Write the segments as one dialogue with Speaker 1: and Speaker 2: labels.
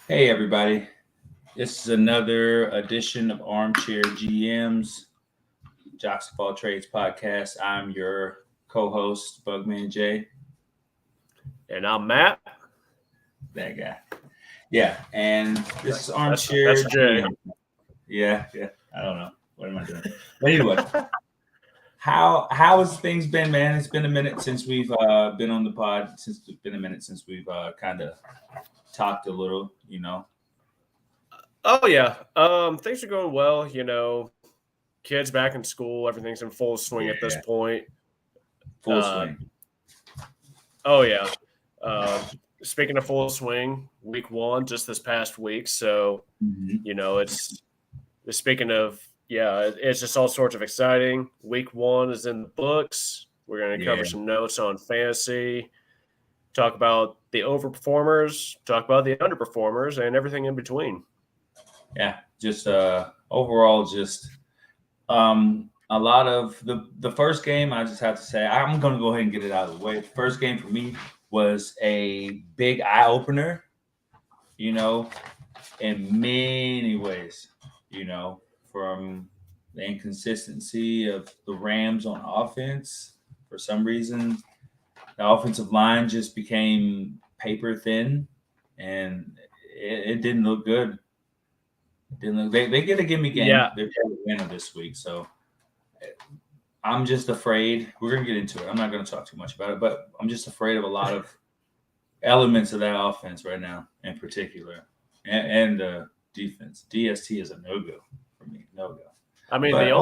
Speaker 1: Hey, everybody. This is another edition of Armchair GMs, Jocks of All Trades podcast. I'm your co host, Bugman J.
Speaker 2: And I'm Matt.
Speaker 1: That guy. Yeah. And this is
Speaker 2: That's
Speaker 1: Armchair
Speaker 2: Jay.
Speaker 1: GMs. Yeah. I don't know. What am I doing? But anyway, how has things been, man? It's been a minute since we've been on the pod. It's been a minute since we've kind of talked a little.
Speaker 2: Oh yeah. Things are going well. Kids back in school. Everything's in full swing at this
Speaker 1: Yeah.
Speaker 2: point.
Speaker 1: Full swing.
Speaker 2: Oh yeah. Speaking of full swing, week 1 just this past week. So it's speaking of it's just all sorts of exciting. Week 1 is in the books. We're going to cover some notes on fantasy. Talk about the overperformers, talk about the underperformers, and everything in between.
Speaker 1: Yeah, just overall, just a lot of the first game. I just have to say, I'm going to go ahead and get it out of the way. The first game for me was a big eye opener, in many ways, from the inconsistency of the Rams on offense. For some reason, the offensive line just became paper thin, and it didn't look good. They get a gimme game.
Speaker 2: Yeah.
Speaker 1: They're the winner this week, so I'm just afraid. We're gonna get into it. I'm not gonna talk too much about it, but I'm just afraid of a lot of elements of that offense right now, in particular, and defense. DST is a no go for me. No go.
Speaker 2: I mean, the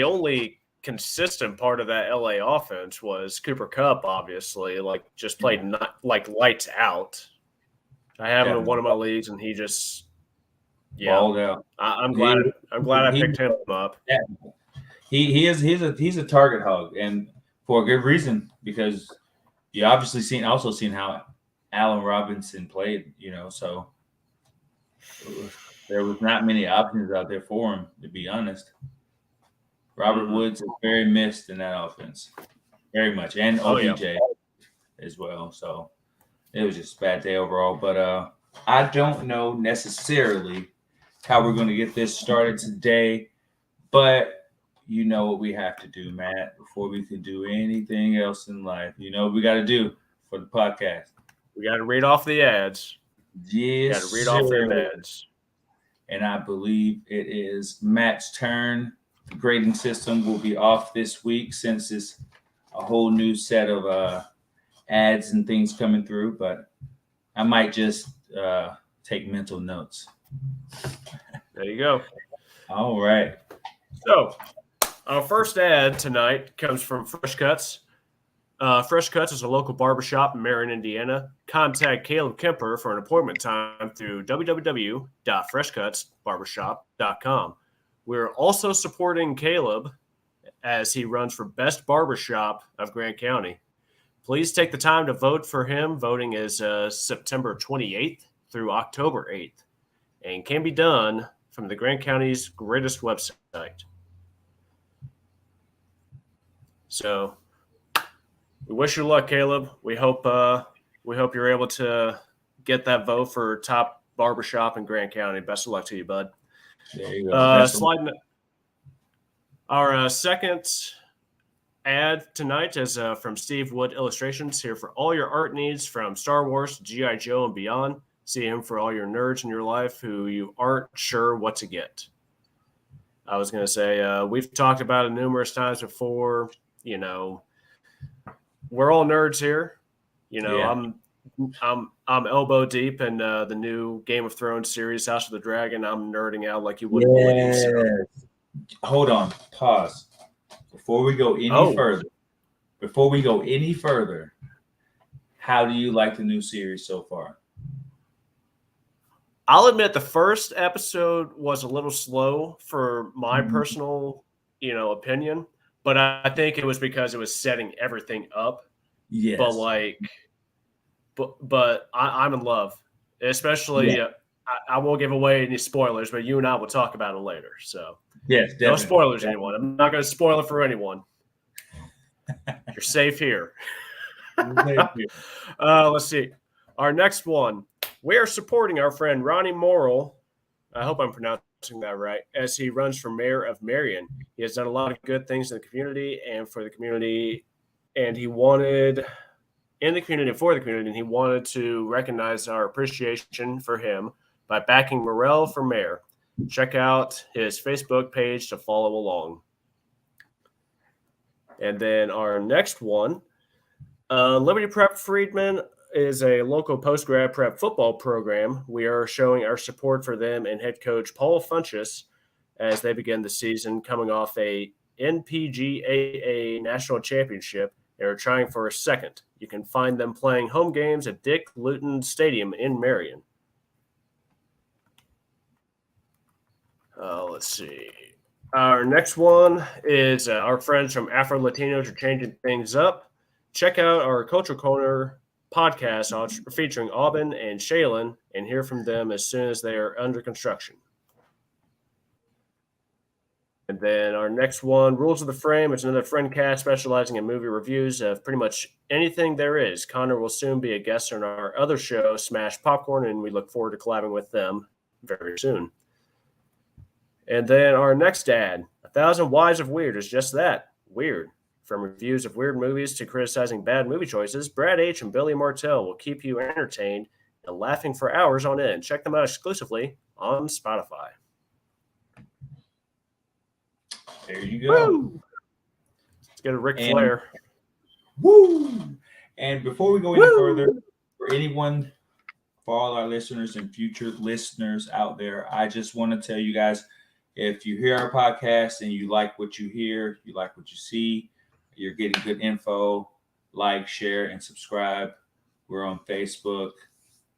Speaker 2: only consistent part of that LA offense was Cooper Kupp. Obviously, just played not like lights out. I have him in one of my leagues, and he just
Speaker 1: balled out.
Speaker 2: I'm glad I picked him up.
Speaker 1: Yeah. He's a target hog, and for a good reason, because you obviously seen how Allen Robinson played. So there was not many options out there for him, to be honest. Robert Woods is very missed in that offense, very much, and OBJ as well. So it was just a bad day overall. But I don't know necessarily how we're going to get this started today, but you know what we have to do, Matt, before we can do anything else in life. You know what we got to do for the podcast?
Speaker 2: We got to read off the ads.
Speaker 1: Yes,
Speaker 2: got to read off the ads.
Speaker 1: And I believe it is Matt's turn. The grading system will be off this week since it's a whole new set of ads and things coming through, but I might just take mental notes.
Speaker 2: There you go.
Speaker 1: All right.
Speaker 2: So our first ad tonight comes from Fresh Cuts. Fresh Cuts is a local barbershop in Marion, Indiana. Contact Caleb Kemper for an appointment time through www.freshcutsbarbershop.com. We're also supporting Caleb as he runs for Best Barbershop of Grant County. Please take the time to vote for him. Voting is September 28th through October 8th and can be done from the Grant County's greatest website. So we wish you luck, Caleb. We hope you're able to get that vote for top barbershop in Grant County. Best of luck to you, bud.
Speaker 1: There you go.
Speaker 2: Our second ad tonight is from Steve Wood Illustrations, here for all your art needs from Star Wars, G.I. Joe, and beyond. See him for all your nerds in your life who you aren't sure what to get. I was going to say, we've talked about it numerous times before. We're all nerds here. I'm elbow deep in the new Game of Thrones series, House of the Dragon. I'm nerding out like you wouldn't believe. So.
Speaker 1: Hold on, pause. Before we go any further, how do you like the new series so far?
Speaker 2: I'll admit the first episode was a little slow for my personal, opinion, but I think it was because it was setting everything up.
Speaker 1: Yes.
Speaker 2: But I'm in love, especially. I won't give away any spoilers, but you and I will talk about it later. So
Speaker 1: yes, definitely.
Speaker 2: No spoilers, anyone. I'm not going to spoil it for anyone. You're safe here. Let's see. Our next one we are supporting our friend Ronnie Morrill. I hope I'm pronouncing that right, as he runs for mayor of Marion. He has done a lot of good things in the community and for the community, and he wanted in the community and for the community, and he wanted to recognize our appreciation for him by backing Morrell for mayor. Check out his Facebook page to follow along. And then our next one, Liberty Prep Freedman is a local post-grad prep football program. We are showing our support for them and head coach Paul Funchess as they begin the season coming off a NPGAA national championship. They're trying for a second. You can find them playing home games at Dick Luton Stadium in Marion. Let's see. Our next one is our friends from Afro Latinos are changing things up. Check out our Cultural Corner podcast featuring Aubin and Shaylin and hear from them as soon as they are under construction. And then our next one, Rules of the Frame. It's another friend cast specializing in movie reviews of pretty much anything there is. Connor will soon be a guest on our other show, Smash Popcorn, and we look forward to collabing with them very soon. And then our next ad, 1,000 Wives of Weird, is just that, weird. From reviews of weird movies to criticizing bad movie choices, Brad H. and Billy Martell will keep you entertained and laughing for hours on end. Check them out exclusively on Spotify.
Speaker 1: There you go.
Speaker 2: Woo! Let's get a Ric Flair.
Speaker 1: Woo! And before we go any further, for anyone, for all our listeners and future listeners out there, I just want to tell you guys, if you hear our podcast and you like what you hear, you like what you see, you're getting good info, like, share, and subscribe. We're on Facebook.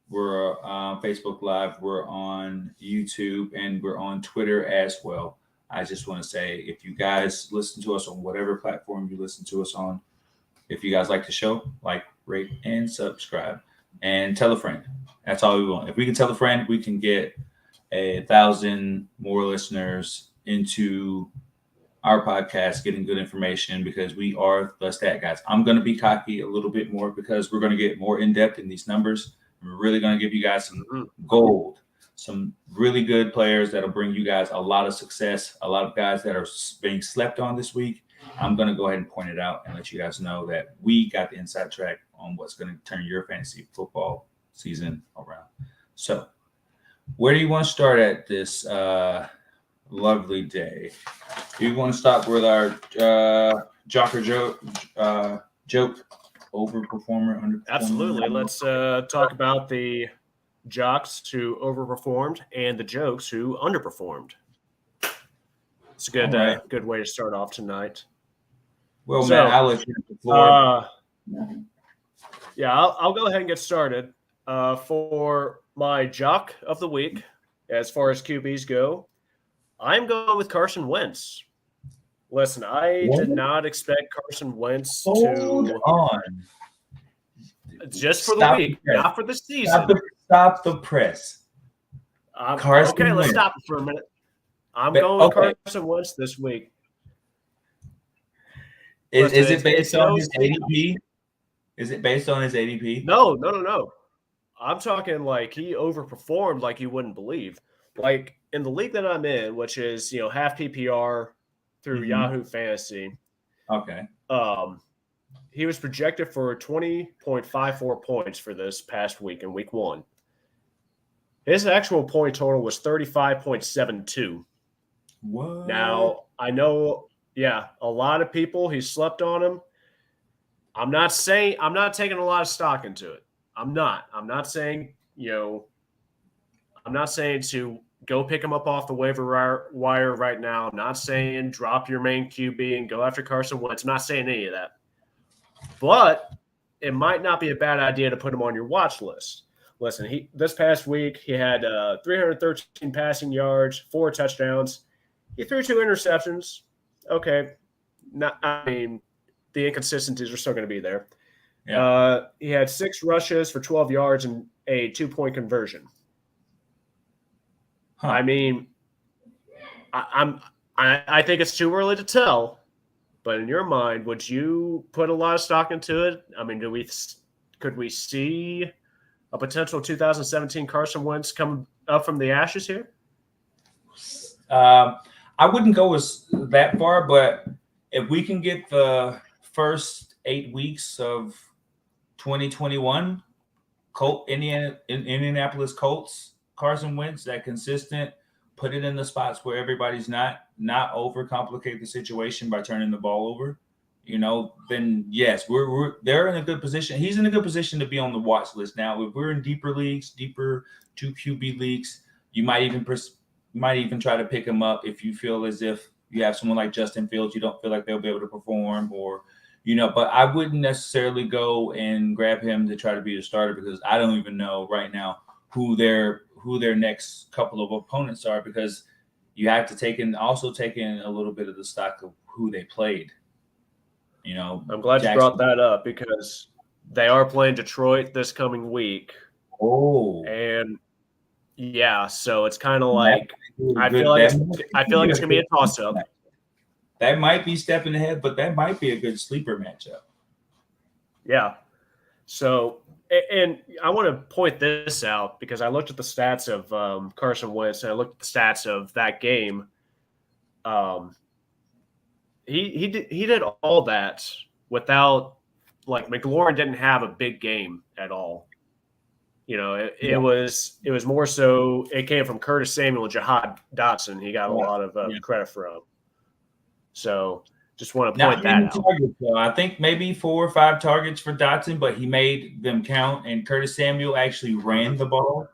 Speaker 1: We're on Facebook Live. We're on YouTube, and we're on Twitter as well. I just want to say, if you guys listen to us on whatever platform you listen to us on, if you guys like the show, like, rate, and subscribe. And tell a friend. That's all we want. If we can tell a friend, we can get 1,000 more listeners into our podcast, getting good information, because we are the stat guys. I'm going to be cocky a little bit more because we're going to get more in depth in these numbers. We're really going to give you guys some gold, some really good players that'll bring you guys a lot of success, a lot of guys that are being slept on this week. I'm going to go ahead and point it out and let you guys know that we got the inside track on what's going to turn your fantasy football season around. So where do you want to start at this lovely day? Do you want to start with our joker joke, overperformer, underperformer?
Speaker 2: Absolutely. Let's talk about the jocks who overperformed and the jokes who underperformed. It's a good good way to start off tonight.
Speaker 1: Well, so, man, I'll let you have the floor.
Speaker 2: Yeah, I'll go ahead and get started. For my jock of the week, as far as QBs go, I'm going with Carson Wentz. Listen, I did not expect Carson Wentz
Speaker 1: Hold on.
Speaker 2: Just for the week, not for the season.
Speaker 1: Stop the press.
Speaker 2: Carson okay, let's stop it for a minute. I'm going with Carson Wentz this week.
Speaker 1: Is it based on his ADP? Is it based on his ADP?
Speaker 2: No. I'm talking like he overperformed like you wouldn't believe. Like in the league that I'm in, which is, half PPR through Yahoo Fantasy.
Speaker 1: Okay.
Speaker 2: He was projected for 20.54 points for this past week in week 1. His actual point total was 35.72.
Speaker 1: What?
Speaker 2: Now, I know, a lot of people, he slept on him. I'm not taking a lot of stock into it. I'm not saying to go pick him up off the waiver wire right now. I'm not saying drop your main QB and go after Carson Wentz. I'm not saying any of that. But it might not be a bad idea to put him on your watch list. Listen, this past week he had 313 passing yards, 4 touchdowns. He threw 2 interceptions. Okay, the inconsistencies are still going to be there. Yeah. He had 6 rushes for 12 yards and a 2-point conversion. Huh. I mean, I think it's too early to tell, but in your mind, would you put a lot of stock into it? I mean, could we see a potential 2017 Carson Wentz coming up from the ashes here?
Speaker 1: I wouldn't go as that far, but if we can get the first 8 weeks of 2021 Indianapolis Colts, Carson Wentz, that consistent, put it in the spots where everybody's not overcomplicate the situation by turning the ball over, then yes, they're in a good position. He's in a good position to be on the watch list. Now, if we're in deeper 2 QB leagues, you might even try to pick him up if you feel as if you have someone like Justin Fields, you don't feel like they'll be able to perform, or but I wouldn't necessarily go and grab him to try to be a starter, because I don't even know right now who their next couple of opponents are, because you have to take in a little bit of the stock of who they played.
Speaker 2: I'm glad you brought that up, because they are playing Detroit this coming week.
Speaker 1: Oh,
Speaker 2: and yeah, so it's kind of like I feel like it's gonna be a toss-up.
Speaker 1: That might be stepping ahead, but that might be a good sleeper matchup.
Speaker 2: Yeah. So, and I want to point this out, because I looked at the stats of Carson Wentz, and I looked at the stats of that game. He did all that without, like, McLaurin didn't have a big game at all. It was more so it came from Curtis Samuel and Jahad Dotson. He got a lot of credit from. So just want to point that out.
Speaker 1: Targets, I think maybe 4 or 5 targets for Dotson, but he made them count, and Curtis Samuel actually ran the ball.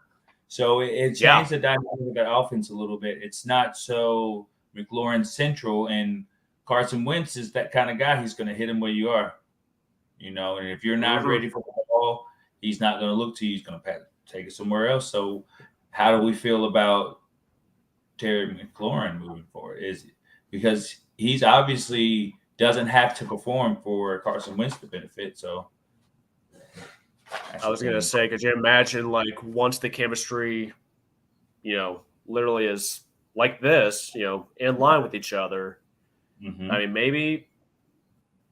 Speaker 1: So it changed the dynamic of that offense a little bit. It's not so McLaurin central, and Carson Wentz is that kind of guy. He's going to hit him where you are, and if you're not ready for the ball, he's not going to look to you. He's going to take it somewhere else. So how do we feel about Terry McLaurin moving forward? Because he's obviously doesn't have to perform for Carson Wentz to benefit. So
Speaker 2: I was going to say, could you imagine, like, once the chemistry, literally is like this, in line with each other. Mm-hmm. I mean,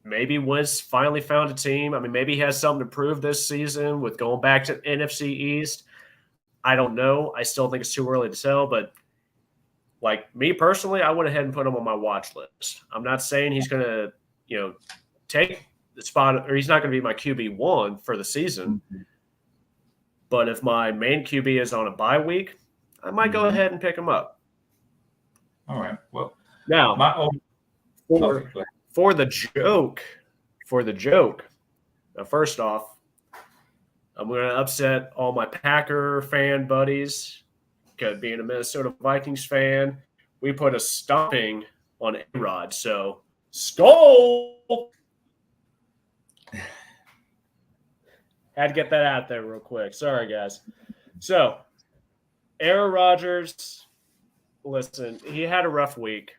Speaker 2: maybe Wentz finally found a team. I mean, maybe he has something to prove this season with going back to NFC East. I don't know. I still think it's too early to tell, but like me personally, I went ahead and put him on my watch list. I'm not saying he's going to, take the spot, or he's not going to be my QB1 for the season. Mm-hmm. But if my main QB is on a bye week, I might go ahead and pick him up.
Speaker 1: All right. Well,
Speaker 2: now for the joke. Now, first off, I'm going to upset all my Packer fan buddies. Because being a Minnesota Vikings fan, we put a stomping on A-Rod. So, skull! Had to get that out there real quick. Sorry, guys. So, Aaron Rodgers, listen, he had a rough week.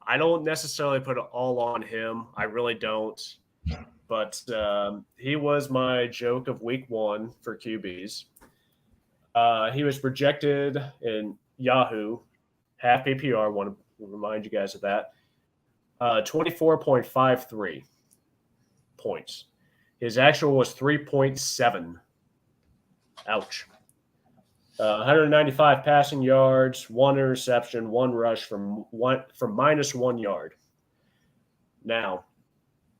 Speaker 2: I don't necessarily put it all on him. I really don't. But he was my joke of week 1 for QBs. He was projected in Yahoo, half PPR. Want to remind you guys of that. 24.53 points. His actual was 3.7. Ouch. 195 passing yards, 1 interception, 1 rush from -1 yard. Now,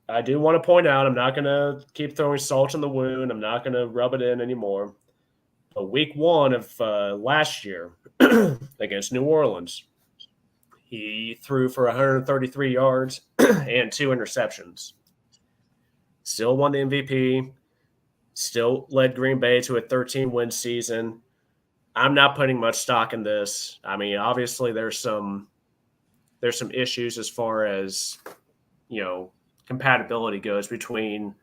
Speaker 2: I do want to point out, I'm not going to keep throwing salt in the wound. I'm not going to rub it in anymore. But week 1 of last year against New Orleans, he threw for 133 yards and 2 interceptions. Still won the MVP. Still led Green Bay to a 13-win season. I'm not putting much stock in this. I mean, obviously there's some issues as far as, compatibility goes between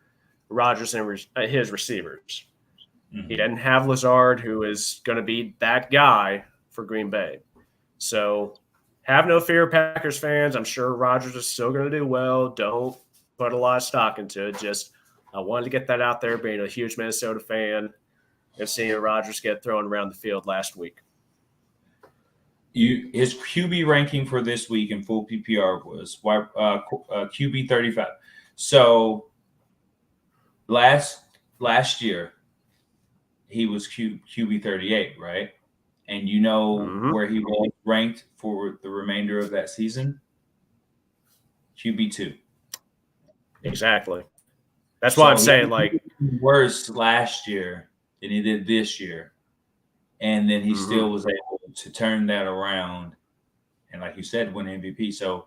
Speaker 2: Rodgers and his receivers. Mm-hmm. He didn't have Lazard, who is going to be that guy for Green Bay. So have no fear, Packers fans. I'm sure Rodgers is still going to do well. Don't put a lot of stock into it. Just I wanted to get that out there, being a huge Minnesota fan and seeing Rodgers get thrown around the field last week.
Speaker 1: His QB ranking for this week in full PPR was QB 35. So last year, he was QB 38, right? And you know where he was ranked for the remainder of that season? QB 2.
Speaker 2: Exactly. That's why I'm saying, like,
Speaker 1: worse last year than he did this year. And then he still was able to turn that around. And like you said, win MVP. So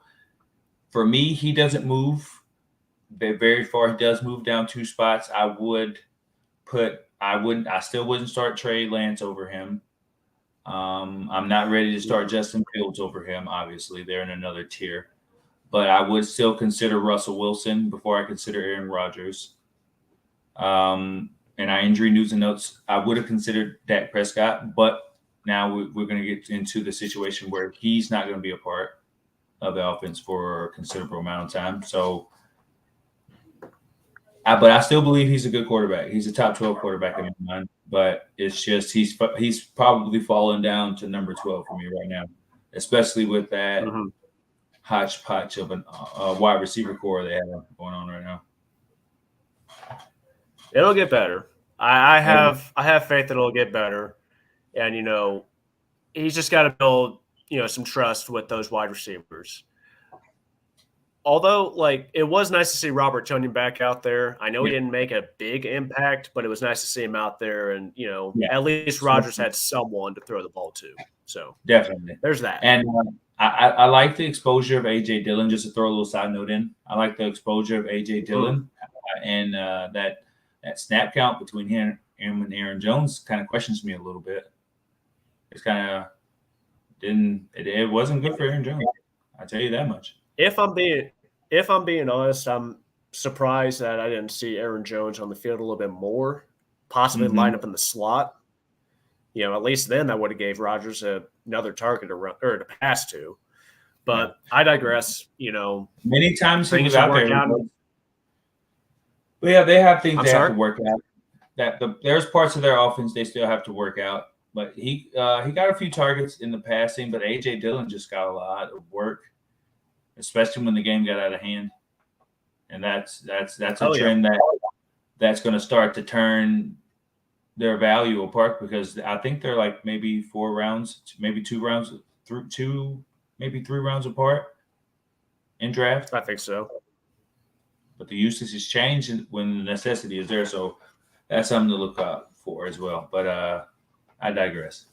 Speaker 1: for me, he doesn't move very far. He does move down 2 spots. I still wouldn't start Trey Lance over him. I'm not ready to start Justin Fields over him. Obviously, they're in another tier. But I would still consider Russell Wilson before I consider Aaron Rodgers. And our injury news and notes, I would have considered Dak Prescott, but now we're going to get into the situation where he's not going to be a part of the offense for a considerable amount of time. So, but I still believe he's a good quarterback. He's a top 12 quarterback in my mind, but it's just he's probably fallen down to number 12 for me right now, especially with that hodgepodge of a wide receiver core they have going on right now.
Speaker 2: It'll get better. I have faith that it'll get better, and he's just got to build some trust with those wide receivers. Although, like, it was nice to see Robert Tonyan back out there. I know he didn't make a big impact, but it was nice to see him out there, and at least Rodgers had someone to throw the ball to. So
Speaker 1: definitely,
Speaker 2: there's that.
Speaker 1: And I like the exposure of A.J. Dillon. Just to throw a little side note in, I like the exposure of A.J. Dillon and that snap count between him and Aaron Jones kind of questions me a little bit. It's kind of it wasn't good for Aaron Jones. I tell you that much.
Speaker 2: If I'm being honest, I'm surprised that I didn't see Aaron Jones on the field a little bit more, possibly line up in the slot. At least then that would have gave Rodgers another target to pass to. But I digress.
Speaker 1: Many times
Speaker 2: things
Speaker 1: out
Speaker 2: work
Speaker 1: there.
Speaker 2: Out.
Speaker 1: Well, they have things have to work out. There's parts of their offense they still have to work out. But he got a few targets in the passing, but A.J. Dillon just got a lot of work, especially when the game got out of hand. And that's a trend that's going to start to turn their value apart, because I think they're like maybe 4 rounds, maybe 2 rounds, maybe 3 rounds apart in draft.
Speaker 2: I think so.
Speaker 1: But the usage has changed when the necessity is there. So that's something to look out for as well. But I digress.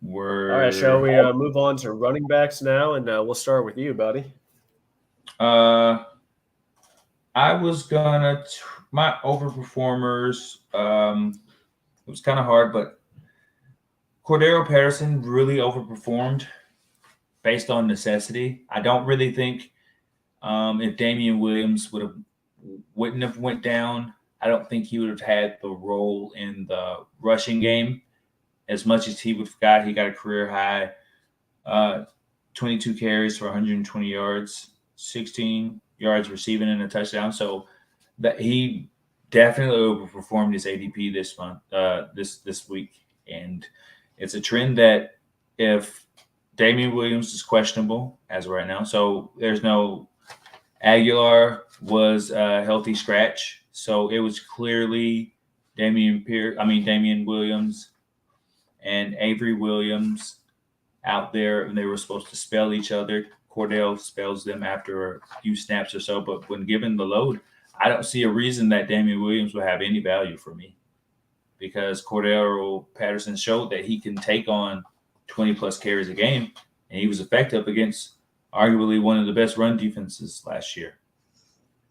Speaker 2: All right, shall we move on to running backs now? And we'll start with you, buddy.
Speaker 1: I was going to my overperformers. It was kind of hard, but Cordero Patterson really overperformed based on necessity. I don't really think if Damian Williams wouldn't have went down, I don't think he would have had the role in the rushing game as much as he would have got. He got a career high 22 carries for 120 yards, 16 yards receiving and a touchdown. So that he definitely overperformed his ADP this month, this week. And it's a trend that if Damian Williams is questionable as of right now, so there's no Aguilar was a healthy scratch. So it was clearly Damian Williams and Avery Williams out there, and they were supposed to spell each other. Cordell spells them after a few snaps or so, but when given the load, I don't see a reason that Damian Williams will have any value for me, because Cordero Patterson showed that he can take on 20-plus carries a game, and he was effective against arguably one of the best run defenses last year.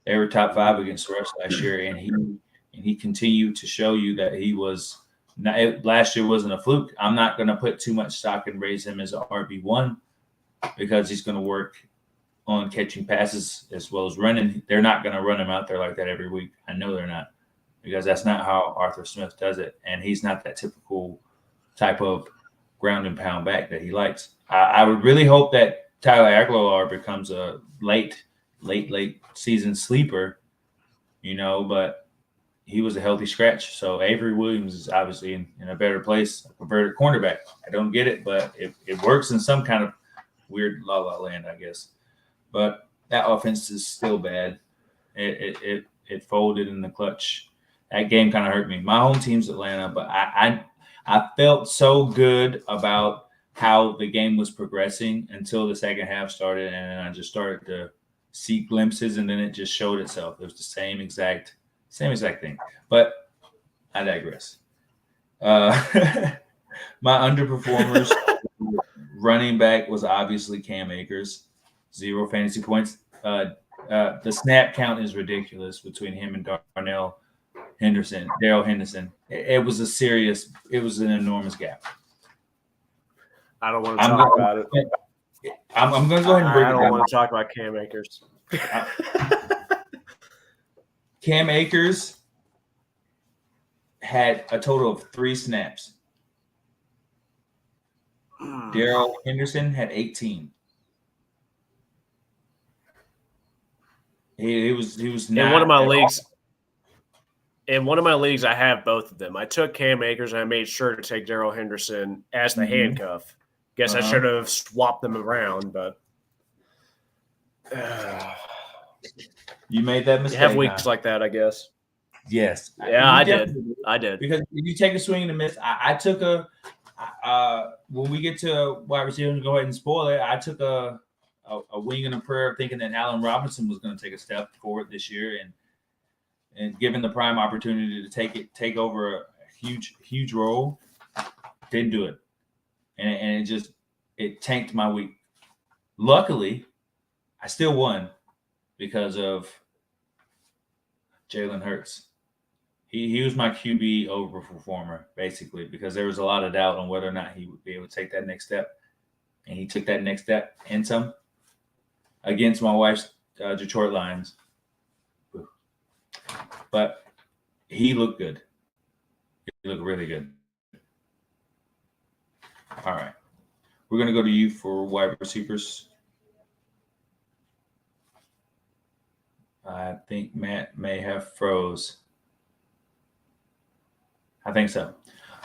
Speaker 1: They were top 5 against the rush last year, and he continued to show you that he was not. Last year wasn't a fluke. I'm not going to put too much stock and raise him as an RB1 because he's going to work on catching passes as well as running. They're not going to run him out there like that every week. I know they're not, because that's not how Arthur Smith does it, and he's not that typical type of ground and pound back that he likes. I would really hope that Tyler Aguilar becomes a late season sleeper, but he was a healthy scratch. So Avery Williams is obviously in a better place, a converted cornerback. I don't get it, but it works in some kind of weird la-la land, I guess. But that offense is still bad. It folded in the clutch that game kind of hurt me. My home team's Atlanta, but I felt so good about how the game was progressing until the second half started, and then I just started to see glimpses, and then it just showed itself. It was the same exact thing. But I digress. My underperformers, running back was obviously Cam Akers, 0 fantasy points. The snap count is ridiculous between him and Darrell Henderson. It was an enormous gap.
Speaker 2: I don't want to talk about it.
Speaker 1: I'm going to go ahead and break it down.
Speaker 2: I don't want to talk about Cam Akers.
Speaker 1: Cam Akers had a total of 3 snaps. Darrell Henderson had 18. He was not
Speaker 2: in one of my leagues. In one of my leagues, I have both of them. I took Cam Akers and I made sure to take Darrell Henderson as the handcuff. Guess I should have swapped them around, but
Speaker 1: you made that mistake.
Speaker 2: You have weeks like that, I guess.
Speaker 1: Yes.
Speaker 2: Yeah, I did.
Speaker 1: Because if you take a swing and a miss, I took when we get to wide receiver, go ahead and spoil it. I took a wing and a prayer thinking that Allen Robinson was going to take a step forward this year, and given the prime opportunity to take over a huge role, didn't do it. And it tanked my week. Luckily, I still won because of Jalen Hurts. He was my QB overperformer, basically, because there was a lot of doubt on whether or not he would be able to take that next step. And he took that next step and some against my wife's Detroit Lions. But he looked good. He looked really good. All right. We're going to go to you for wide receivers. I think Matt may have froze. I think so.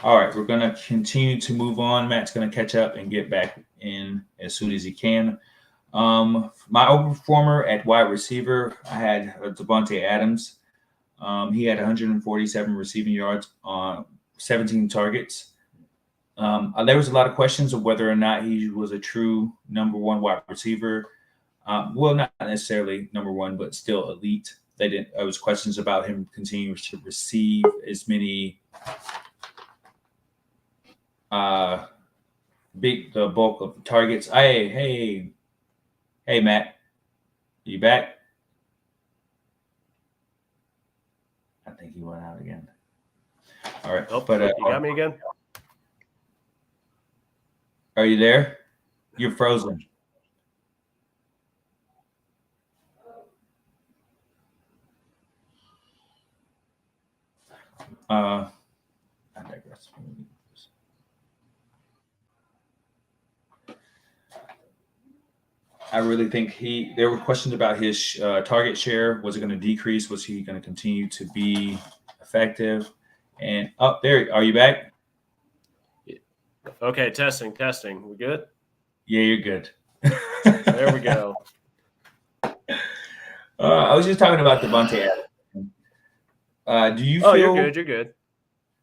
Speaker 1: All right. We're going to continue to move on. Matt's going to catch up and get back in as soon as he can. My overperformer at wide receiver, I had Devontae Adams. He had 147 receiving yards on 17 targets. There was a lot of questions of whether or not he was a true number one wide receiver. Well, not necessarily number one, but still elite. There was questions about him continuing to receive as many the bulk of targets. Hey, Matt, you back? I think he went out again. All right,
Speaker 2: but you got me again.
Speaker 1: Are you there? You're frozen. I digress. I really think there were questions about his target share. Was it going to decrease? Was he going to continue to be effective? And up there, are you back?
Speaker 2: Okay, testing. We good?
Speaker 1: Yeah, you're good.
Speaker 2: There we go.
Speaker 1: I was just talking about Devontae Adams. Do you feel?
Speaker 2: You're good.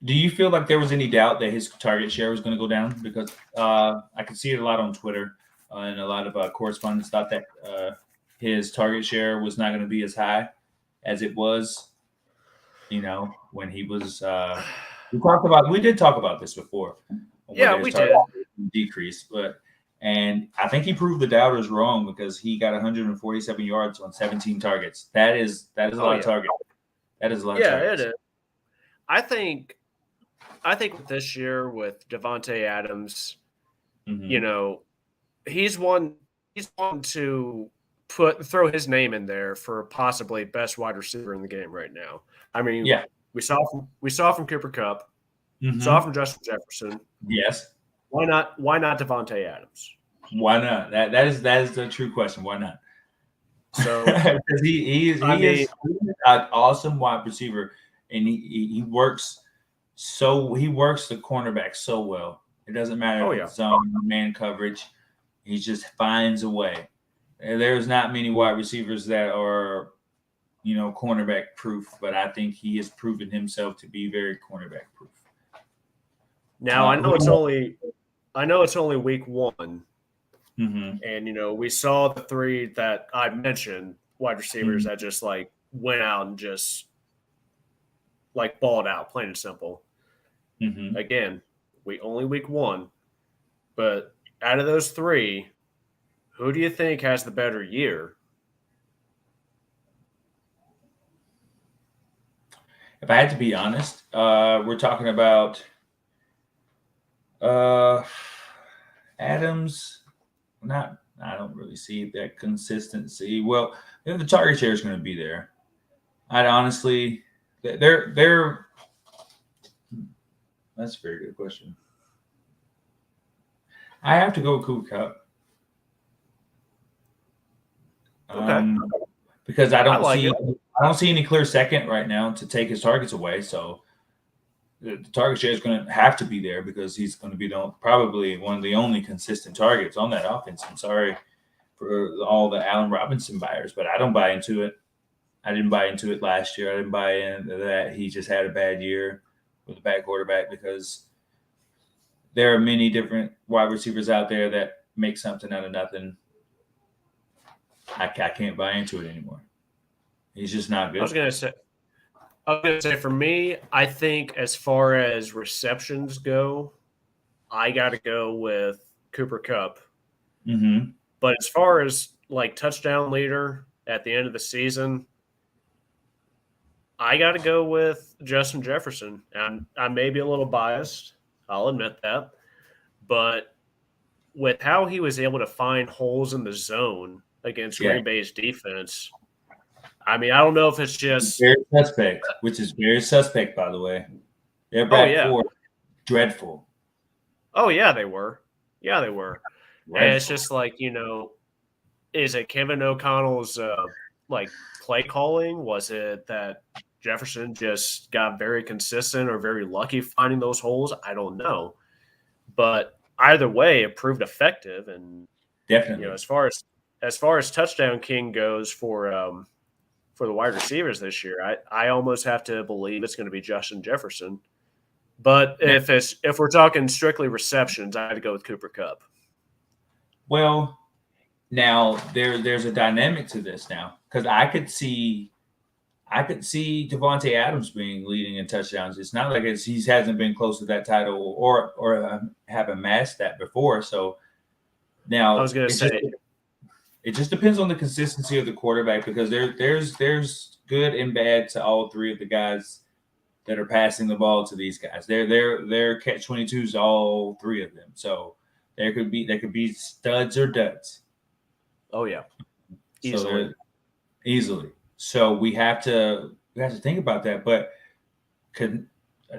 Speaker 1: Do you feel like there was any doubt that his target share was going to go down? Because I could see it a lot on Twitter, and a lot of correspondents thought that his target share was not going to be as high as it was. When he was. We did talk about this before.
Speaker 2: Yeah, we did.
Speaker 1: Decrease, and I think he proved the doubters wrong because he got 147 yards on 17 targets. That is a lot of targets. That is a lot of targets.
Speaker 2: Yeah, it is. I think this year with Devontae Adams, he's one to throw his name in there for possibly best wide receiver in the game right now. I mean, yeah, we saw from Cooper Kupp, saw from Justin Jefferson.
Speaker 1: Yes.
Speaker 2: Why not Devontae Adams?
Speaker 1: Why not? That is the true question. Why not?
Speaker 2: So
Speaker 1: because he is an awesome wide receiver, and he works the cornerback so well. It doesn't matter if it's zone or man coverage. He just finds a way. There's not many wide receivers that are, cornerback proof, but I think he has proven himself to be very cornerback proof.
Speaker 2: Now I know it's only week one,
Speaker 1: Mm-hmm.
Speaker 2: and we saw the three that I mentioned, wide receivers
Speaker 1: Mm-hmm.
Speaker 2: that just like went out and just like balled out, plain and simple.
Speaker 1: Mm-hmm.
Speaker 2: Again, only week one, but out of those three, who do you think has the better year?
Speaker 1: If I had to be honest, we're talking about Adams. I don't really see that consistency. Well, the target share is going to be there. I'd honestly, they're. That's a very good question. I have to go with Cooper Cup.
Speaker 2: Okay.
Speaker 1: Because I
Speaker 2: I
Speaker 1: don't
Speaker 2: like
Speaker 1: see
Speaker 2: it.
Speaker 1: I don't see any clear second right now to take his targets away. So the target share is going to have to be there because he's going to be probably one of the only consistent targets on that offense. I'm sorry for all the Allen Robinson buyers, but I don't buy into it. I didn't buy into it last year. I didn't buy into that he just had a bad year with a bad quarterback because there are many different wide receivers out there that make something out of nothing. I can't buy into it anymore. He's just not good.
Speaker 2: I was gonna say for me, I think as far as receptions go, I got to go with Cooper Cup.
Speaker 1: Mm-hmm.
Speaker 2: But as far as like touchdown leader at the end of the season, I got to go with Justin Jefferson. And I may be a little biased, I'll admit that, but with how he was able to find holes in the zone against
Speaker 1: Yeah.
Speaker 2: Green Bay's defense, I mean, I don't know if it's just
Speaker 1: very suspect, which is very suspect, by the way. Their back four, dreadful.
Speaker 2: Oh yeah, they were. Yeah, they were.
Speaker 1: Dreadful.
Speaker 2: And it's just like is it Kevin O'Connell's like play calling? Was it that Jefferson just got very consistent or very lucky finding those holes? I don't know, but either way, it proved effective. And
Speaker 1: definitely,
Speaker 2: as far as touchdown king goes for the wide receivers this year, I almost have to believe it's going to be Justin Jefferson. But if we're talking strictly receptions, I had to go with Cooper Kupp.
Speaker 1: Well, now there's a dynamic to this now because I could see Devontae Adams being leading in touchdowns. It's not like he hasn't been close to that title or have amassed that before. So now
Speaker 2: I was going to say
Speaker 1: it just depends on the consistency of the quarterback because there's good and bad to all three of the guys that are passing the ball to these guys. They're catch-22s, all three of them. So there could be studs or duds.
Speaker 2: Oh yeah,
Speaker 1: easily. So we have to think about that. But could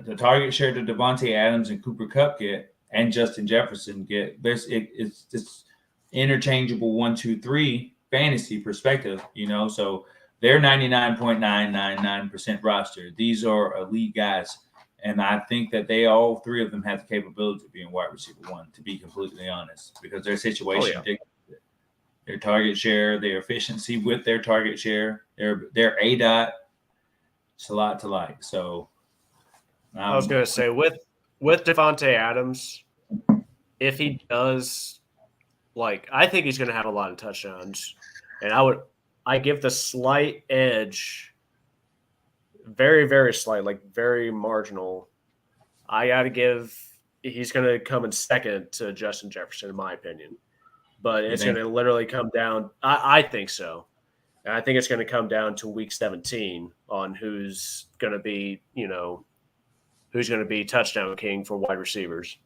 Speaker 1: the target share that Devontae Adams and Cooper Kupp get and Justin Jefferson get? It's this interchangeable 1, 2, 3 fantasy perspective, So they're 99.999% roster. These are elite guys. And I think that all three of them have the capability of being wide receiver one, to be completely honest, because their situation dictates it. Their target share, their efficiency with their target share, their ADOT, it's a lot to like. So
Speaker 2: I was going to say with Devontae Adams, if he does, I think he's going to have a lot of touchdowns, and I give the slight edge, very, very slight, very marginal. I got to give he's going to come in second to Justin Jefferson, in my opinion. But it's going to literally come down. I think so. And I think it's going to come down to week 17 on who's going to be, who's going to be touchdown king for wide receivers.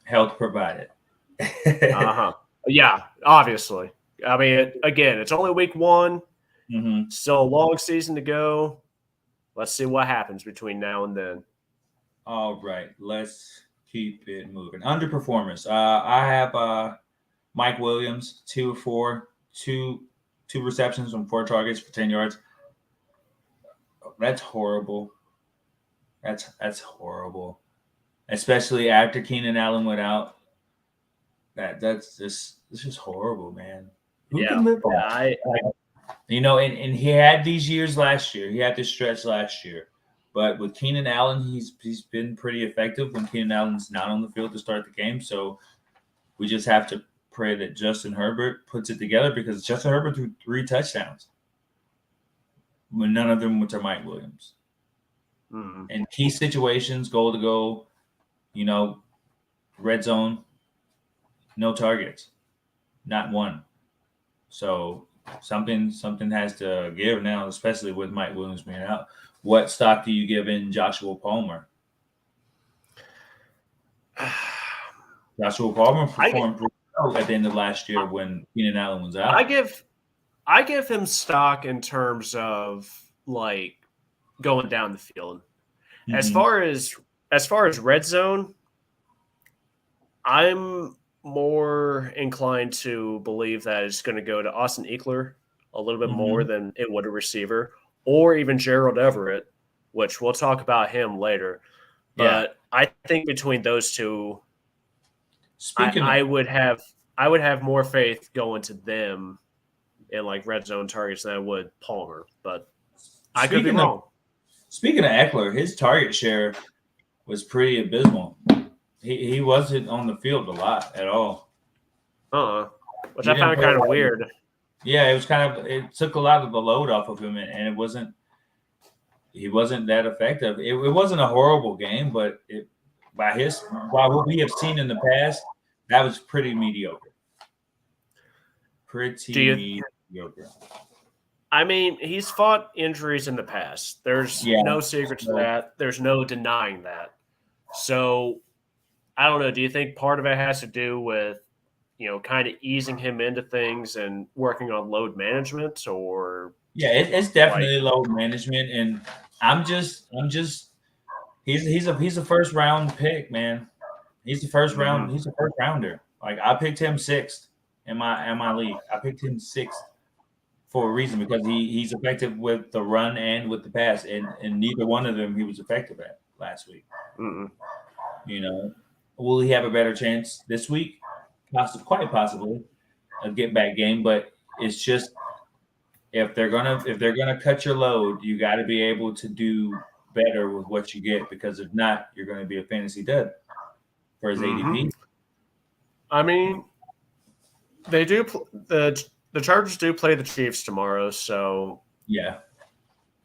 Speaker 1: Health provided.
Speaker 2: Yeah, obviously. I mean, again, it's only week one.
Speaker 1: Mm-hmm.
Speaker 2: Still a long season to go. Let's see what happens between now and then.
Speaker 1: All right, let's keep it moving. Underperformers. I have Mike Williams, 2 of 4, two receptions on 4 targets for 10 yards. That's horrible. That's horrible, especially after Keenan Allen went out. That's just horrible, man. Who can live that? And he had these years last year. He had this stretch last year. But with Keenan Allen, he's been pretty effective when Keenan Allen's not on the field to start the game. So we just have to pray that Justin Herbert puts it together, because Justin Herbert threw 3 touchdowns. When none of them were to Mike Williams.
Speaker 2: Mm-hmm.
Speaker 1: In key situations, goal to go, red zone, no targets, not one. So something has to give now, especially with Mike Williams being out. What stock do you give in Joshua Palmer? Joshua Palmer performed pretty well at the end of last year when Keenan Allen was out.
Speaker 2: I give him stock in terms of like going down the field. Mm-hmm. As far as red zone, I'm more inclined to believe that it's going to go to Austin Eckler a little bit more than it would a receiver, or even Gerald Everett, which we'll talk about him later. But I think between those two, I would have more faith going to them in like red zone targets than I would Palmer. But I could be wrong.
Speaker 1: Speaking of Eckler, his target share was pretty abysmal. He wasn't on the field a lot at all.
Speaker 2: Which I found kind of weird.
Speaker 1: Yeah, it took a lot of the load off of him, and he wasn't that effective. It wasn't a horrible game, but by what we have seen in the past, that was pretty mediocre. Mediocre.
Speaker 2: I mean, he's fought injuries in the past. There's no secret to that. There's no denying that. So, I don't know. Do you think part of it has to do with, kind of easing him into things and working on load management, or?
Speaker 1: Yeah, it's definitely load management, and he's a first round pick, man. He's the first round. He's a first rounder. Like, I picked him 6th in my league. I picked him 6th for a reason, because he's effective with the run and with the pass, and neither one of them he was effective at last week. Will he have a better chance this week? Quite possibly a get back game, but it's just if they're gonna cut your load, you got to be able to do better with what you get, because if not, you're going to be a fantasy dud for his ADP.
Speaker 2: I mean, they do the Chargers do play the Chiefs tomorrow, so
Speaker 1: yeah.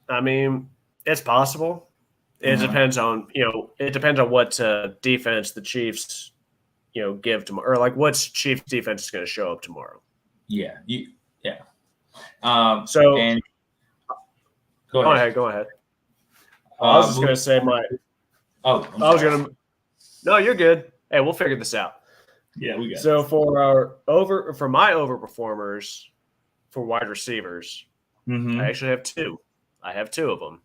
Speaker 2: I mean, it's possible. It depends on what defense the Chiefs give tomorrow, or like what Chiefs defense is going to show up tomorrow.
Speaker 1: Yeah.
Speaker 2: So
Speaker 1: and
Speaker 2: go ahead. I was just going to say No, you're good. Hey, we'll figure this out.
Speaker 1: Yeah, we got
Speaker 2: so it. For my overperformers for wide receivers, I actually have 2. I have 2 of them.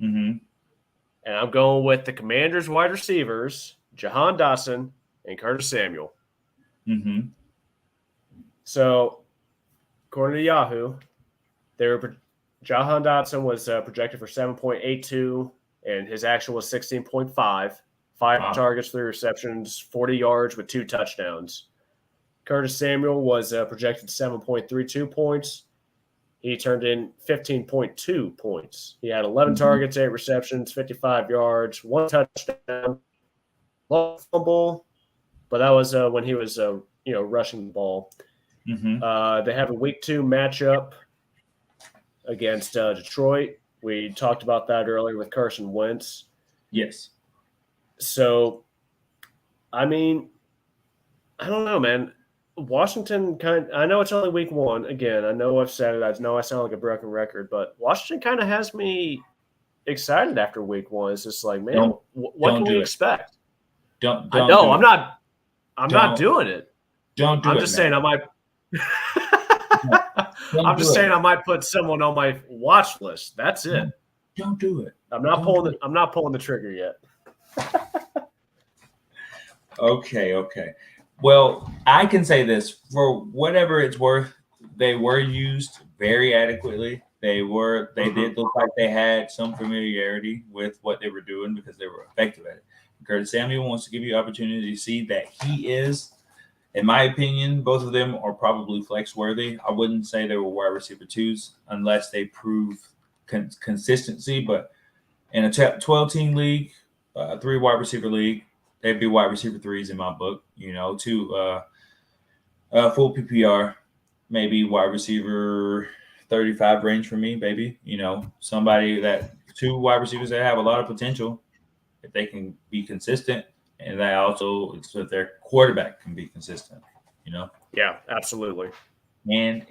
Speaker 2: And I'm going with the Commanders wide receivers, Jahan Dotson and Curtis Samuel. So, according to Yahoo, Jahan Dotson was projected for 7.82, and his actual was 16.5. 5 targets, 3 receptions, 40 yards with 2 touchdowns. Curtis Samuel was projected 7.32 points. He turned in 15.2 points. He had 11 targets, 8 receptions, 55 yards, 1 touchdown, fumble, but that was when he was rushing the ball. They have a week 2 matchup against Detroit. We talked about that earlier with Carson Wentz.
Speaker 1: Yes.
Speaker 2: So, I mean, I don't know, man. Washington I know it's only week 1. Again, I know I've said it. I know I sound like a broken record, but Washington kind of has me excited after week 1. It's just like, man, what can we expect?
Speaker 1: I know.
Speaker 2: I'm not doing it.
Speaker 1: Don't do it.
Speaker 2: I'm just saying I might. I'm just saying I might put someone on my watch list. That's it.
Speaker 1: Don't do it.
Speaker 2: I'm not pulling the trigger yet.
Speaker 1: Okay. Well, I can say this, for whatever it's worth, they were used very adequately. They did look like they had some familiarity with what they were doing, because they were effective at it. Curtis Samuel wants to give you opportunity to see that he is In my opinion, both of them are probably flex worthy. I wouldn't say they were wide receiver twos unless they prove consistency. But in a 12-team league, 3 wide receiver league, they'd be wide receiver threes in my book. Two full PPR, maybe wide receiver 35 range for me, baby. Somebody that 2 wide receivers that have a lot of potential if they can be consistent, and that also so that their quarterback can be consistent.
Speaker 2: Yeah, absolutely.
Speaker 1: And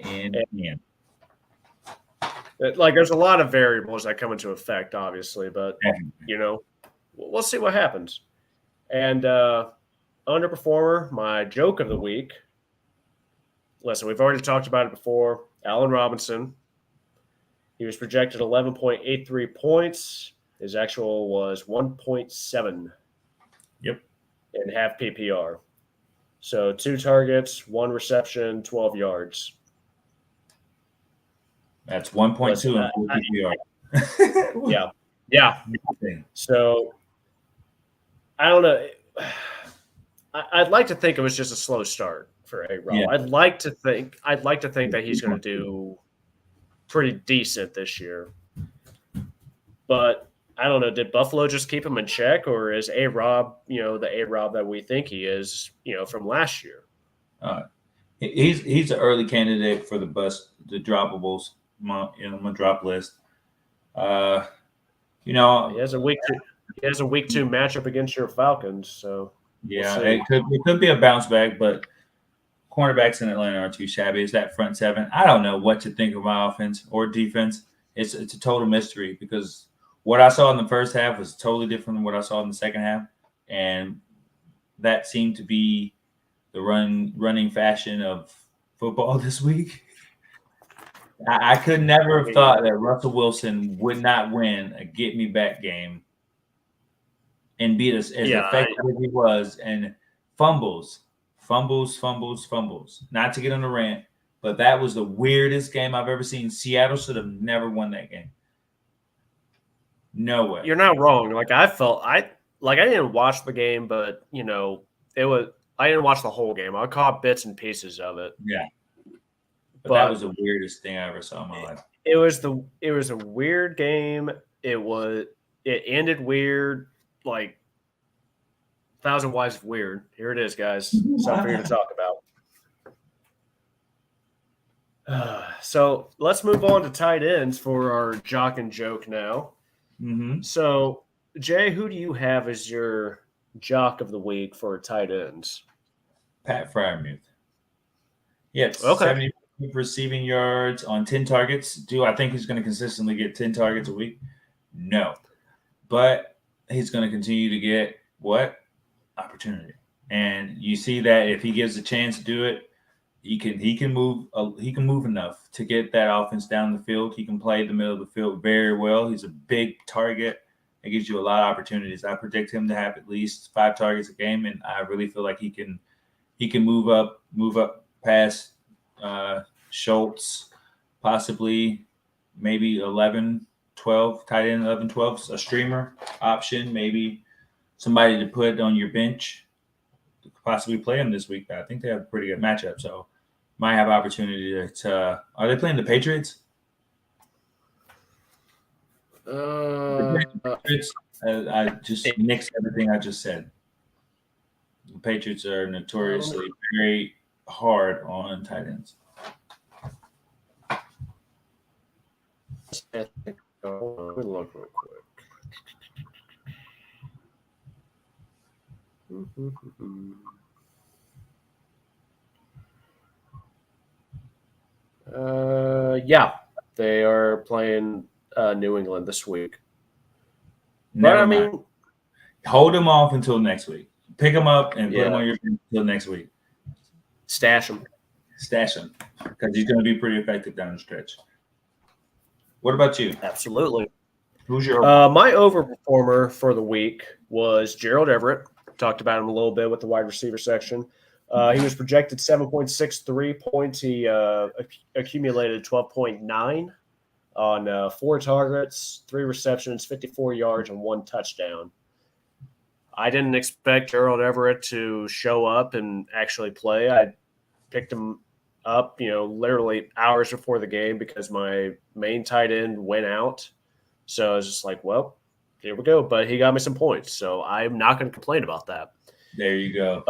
Speaker 2: Like, there's a lot of variables that come into effect, obviously, but we'll see what happens. And underperformer, my joke of the week. Listen, we've already talked about it before. Allen Robinson. He was projected 11.83 points. His actual was 1.7.
Speaker 1: Yep.
Speaker 2: In half PPR. So 2 targets, 1 reception, 12 yards.
Speaker 1: That's 1.2 in full PPR.
Speaker 2: Yeah. So I don't know. I'd like to think it was just a slow start for A-Rob.
Speaker 1: Yeah.
Speaker 2: I'd like to think that he's going to do pretty decent this year. But I don't know. Did Buffalo just keep him in check, or is A-Rob, the A-Rob that we think he is, from last year?
Speaker 1: He's an early candidate for the droppables, my drop list.
Speaker 2: He has a week 2 matchup against your Falcons, so
Speaker 1: yeah, it could be a bounce back, but cornerbacks in Atlanta aren't too shabby. It's that front seven. I don't know what to think of my offense or defense. It's a total mystery because what I saw in the first half was totally different than what I saw in the second half, and that seemed to be the running fashion of football this week. I could never have thought that Russell Wilson would not win a get me back game and be as effective as he was, and fumbles. Not to get on a rant, but that was the weirdest game I've ever seen. Seattle should have never won that game. No way.
Speaker 2: You're not wrong. Like, I didn't watch the game, but I didn't watch the whole game. I caught bits and pieces of it.
Speaker 1: Yeah. But that was the weirdest thing I ever saw in my life.
Speaker 2: It was a weird game. It ended weird, like 1,000 Whys of Weird. Here it is, guys. Something for you to talk about. So let's move on to tight ends for our jock and joke now.
Speaker 1: Mm-hmm.
Speaker 2: So, Jay, who do you have as your jock of the week for tight ends?
Speaker 1: Pat Freiermuth. Yes.
Speaker 2: Okay.
Speaker 1: 70 receiving yards on 10 targets. Do I think he's going to consistently get 10 targets a week? No. But he's going to continue to get what? Opportunity. And you see that if he gives a chance to do it, he can move enough to get that offense down the field. He can play the middle of the field very well. He's a big target. It gives you a lot of opportunities. I predict him to have at least 5 targets a game, and I really feel like he can move up past Schultz, possibly maybe 11, 12, tight end 11, 12, a streamer option, maybe somebody to put on your bench to possibly play him this week. I think they have a pretty good matchup, so might have opportunity to are they playing the Patriots? Patriots, I just nixed everything I just said. The Patriots are notoriously very hard on tight ends.
Speaker 2: Let me look real quick. Yeah, they are playing New England this week.
Speaker 1: Never mind. Hold them off until next week. Pick them up and put them on your bench until next week.
Speaker 2: Stash them
Speaker 1: because he's going to be pretty effective down the stretch. What about you?
Speaker 2: Absolutely.
Speaker 1: Who's your
Speaker 2: my overperformer for the week was Gerald Everett. Talked about him a little bit with the wide receiver section. He was projected 7.63 points. He accumulated 12.9 on 4 targets, 3 receptions, 54 yards, and 1 touchdown. I didn't expect Gerald Everett to show up and actually play. I picked him up, literally hours before the game because my main tight end went out. So I was just like, well, here we go. But he got me some points, so I'm not going to complain about that.
Speaker 1: There you go.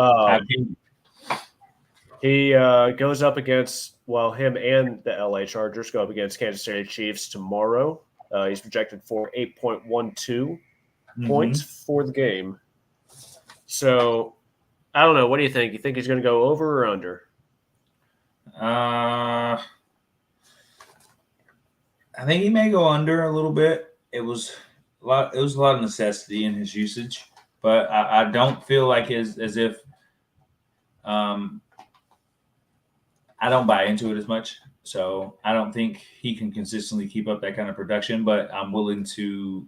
Speaker 2: He goes up against, him and the LA Chargers go up against Kansas City Chiefs tomorrow. He's projected for 8.12 points for the game. So I don't know. What do you think? You think he's going to go over or under?
Speaker 1: I think he may go under a little bit. It was a lot of necessity in his usage, but I don't feel like as if I don't buy into it as much. So I don't think he can consistently keep up that kind of production, but I'm willing to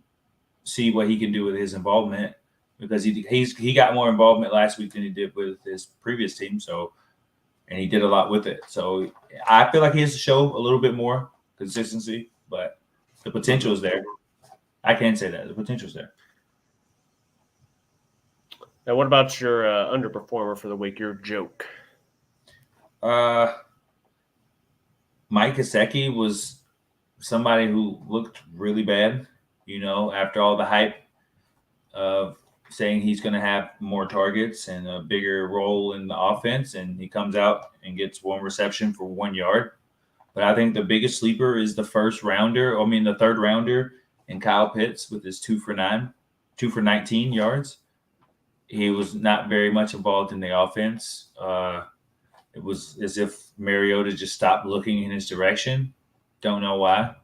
Speaker 1: see what he can do with his involvement because he got more involvement last week than he did with his previous team. So, and he did a lot with it. So I feel like he has to show a little bit more consistency, but the potential is there. I can say that the potential is there.
Speaker 2: Now, what about your underperformer for the week? Your joke.
Speaker 1: Mike Gesicki was somebody who looked really bad, after all the hype of saying he's going to have more targets and a bigger role in the offense, and he comes out and gets one reception for 1 yard. But I think the biggest sleeper is the third rounder, and Kyle Pitts with his 2 for 19 yards. He was not very much involved in the offense. It was as if Mariota just stopped looking in his direction. Don't know why.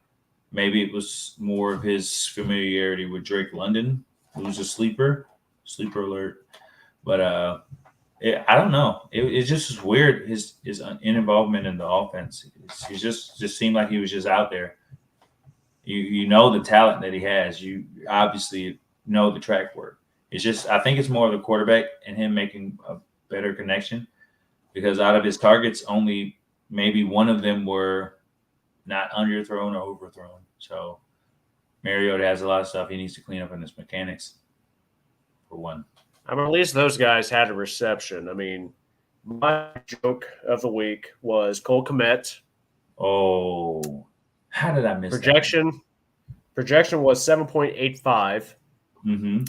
Speaker 1: Maybe it was more of his familiarity with Drake London, who's a sleeper alert. But I don't know. It just was weird, his involvement in the offense. He just seemed like he was just out there. You know the talent that he has. You obviously know the track work. It's just I think it's more of the quarterback and him making a better connection. Because out of his targets, only maybe one of them were not underthrown or overthrown. So Mariota has a lot of stuff he needs to clean up in his mechanics, for one.
Speaker 2: I mean, at least those guys had a reception. I mean, my joke of the week was Cole Kmet.
Speaker 1: Oh, how did I miss
Speaker 2: that? Projection was 7.85.
Speaker 1: And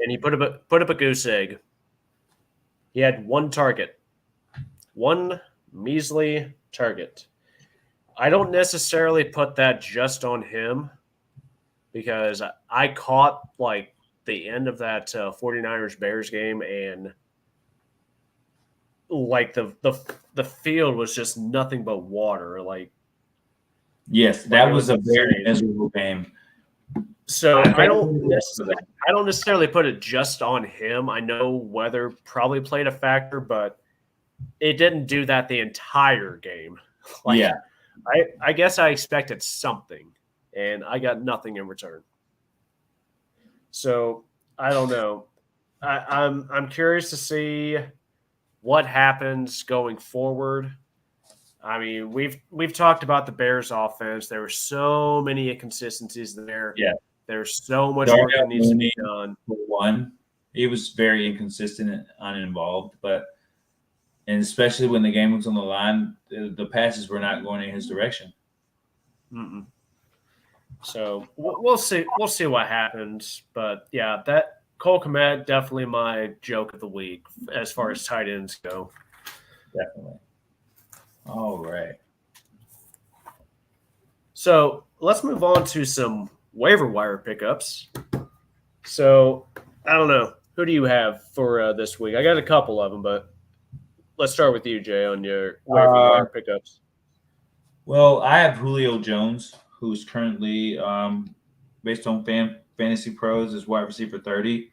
Speaker 2: he put up a goose egg. He had one target. One measly target. I don't necessarily put that just on him because I caught like the end of that 49ers-Bears game and like the field was just nothing but water.
Speaker 1: Yes, that was a very miserable game.
Speaker 2: So I don't necessarily put it just on him. I know weather probably played a factor, but it didn't do that the entire game. I guess I expected something, and I got nothing in return. So I don't know. I'm curious to see what happens going forward. I mean, we've talked about the Bears offense. There were so many inconsistencies there.
Speaker 1: Yeah.
Speaker 2: There's so much work that needs to be done.
Speaker 1: For one, he was very inconsistent and uninvolved, and especially when the game was on the line, the passes were not going in his direction.
Speaker 2: Mm-mm. So we'll see. We'll see what happens. But yeah, that Cole Kmet definitely my joke of the week as far as tight ends go.
Speaker 1: Definitely. All right.
Speaker 2: So let's move on to some waiver wire pickups. So I don't know. Who do you have for this week? I got a couple of them, but let's start with you, Jay, on your waiver wire pickups.
Speaker 1: Well, I have Julio Jones, who's currently, based on Fantasy Pros, is wide receiver 30.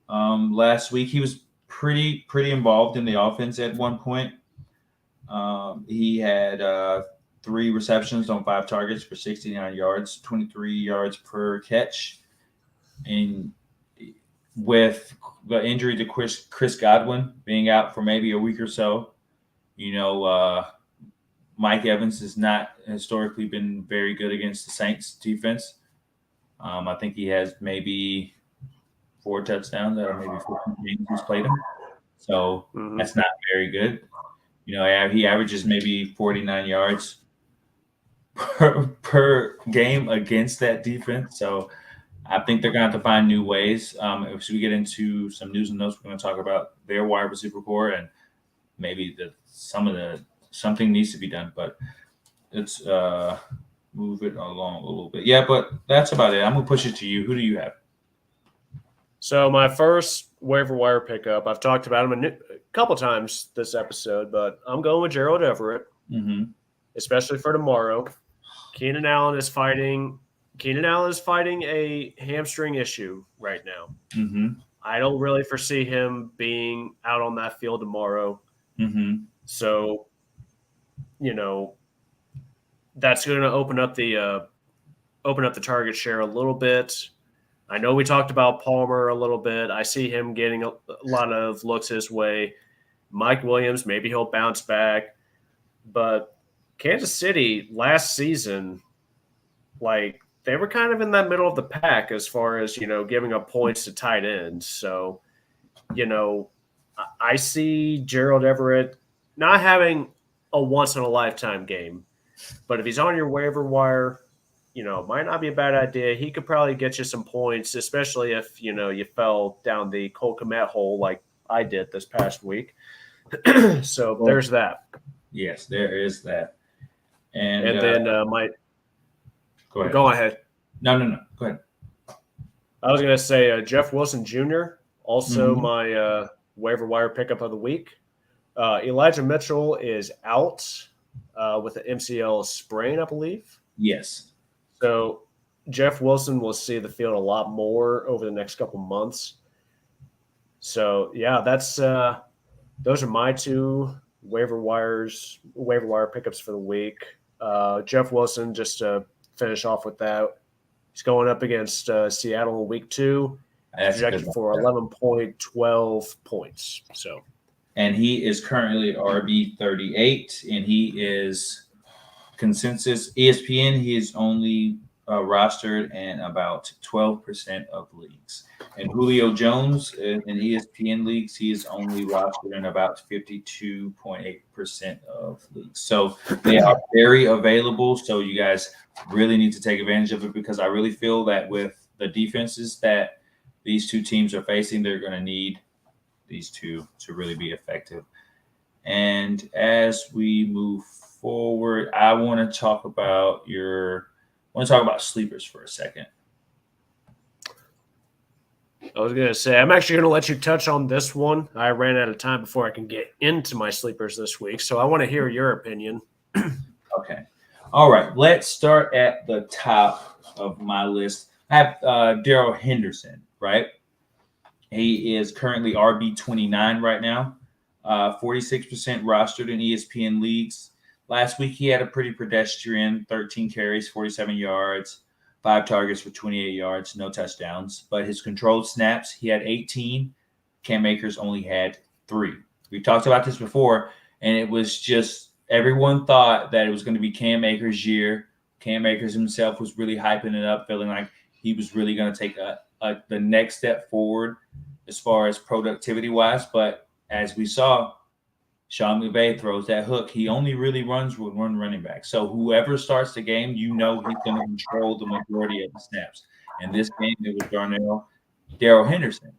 Speaker 1: Last week, he was pretty involved in the offense at one point. He had 3 receptions on 5 targets for 69 yards, 23 yards per catch. And with the injury to Chris Godwin being out for maybe a week or so, Mike Evans has not historically been very good against the Saints defense. I think he has maybe 4 touchdowns out of maybe 15 games he's played him. So that's not very good. You know, he averages maybe 49 yards per game against that defense. So I think they're going to have to find new ways. If we get into some news and notes, we're going to talk about their wide receiver core and maybe something needs to be done. But let's move it along a little bit. Yeah, but that's about it. I'm going to push it to you. Who do you have?
Speaker 2: So my first waiver wire pickup, I've talked about him a couple times this episode, but I'm going with Gerald Everett, especially for tomorrow. Keenan Allen is fighting a hamstring issue right now. I don't really foresee him being out on that field tomorrow. So, you know, that's going to open up the target share a little bit. I know we talked about Palmer a little bit. I see him getting a lot of looks his way. Mike Williams, maybe he'll bounce back. But Kansas City last season, like, they were kind of in that middle of the pack as far as, you know, giving up points to tight ends. So, you know, I see Gerald Everett not having a once-in-a-lifetime game. But if he's on your waiver wire, you know, might not be a bad idea. He could probably get you some points, especially if, you know, you fell down the Cole Kmet hole like I did this past week. So there's that.
Speaker 1: Yes, there is that. And
Speaker 2: then
Speaker 1: go ahead.
Speaker 2: Go ahead.
Speaker 1: No. Go ahead.
Speaker 2: I was going to say Jeff Wilson Jr., also my waiver wire pickup of the week. Elijah Mitchell is out with an MCL sprain, I believe.
Speaker 1: Yes.
Speaker 2: So Jeff Wilson will see the field a lot more over the next couple months. So yeah, that's those are my two waiver wire pickups for the week. Jeff Wilson, just to finish off with that, he's going up against Seattle in week 2. Projected for 11.12 points. So,
Speaker 1: and he is currently RB 38, and he is consensus ESPN. He is only rostered in about 12% of leagues. And Julio Jones in ESPN leagues, he is only rostered in about 52.8% of leagues. So they are very available. So you guys really need to take advantage of it, because I really feel that with the defenses that these two teams are facing, they're going to need these two to really be effective. And as we move forward, I want to talk about sleepers for a second.
Speaker 2: I was going to say, I'm actually going to let you touch on this one. I ran out of time before I can get into my sleepers this week, so I want to hear your opinion.
Speaker 1: Okay. All right. Let's start at the top of my list. I have Darrell Henderson, right? He is currently RB 29 right now, 46% rostered in ESPN leagues. Last week, he had a pretty pedestrian 13 carries, 47 yards, 5 targets for 28 yards, no touchdowns. But his controlled snaps, he had 18. Cam Akers only had 3. We talked about this before, and it was just everyone thought that it was going to be Cam Akers' year. Cam Akers himself was really hyping it up, feeling like he was really going to take the next step forward as far as productivity-wise. But as we saw, Sean McVay throws that hook. He only really runs with one running back. So whoever starts the game, you know he's going to control the majority of the snaps. In this game, it was Darrell Henderson.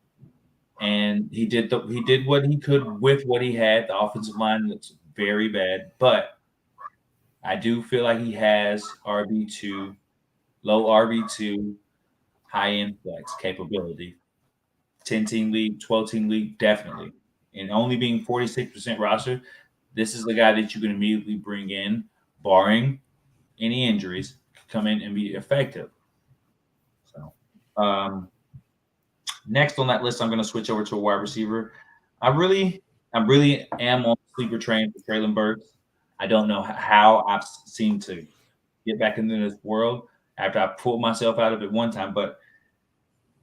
Speaker 1: And he did what he could with what he had. The offensive line looks very bad. But I do feel like he has RB2, low RB2, high-end flex capability. 10-team league, 12-team league, definitely. And only being 46% roster, this is the guy that you can immediately bring in, barring any injuries, come in and be effective. So, next on that list, I'm going to switch over to a wide receiver. I really am on the sleeper train for Treylon Burks. I don't know how I've seemed to get back into this world after I pulled myself out of it one time, but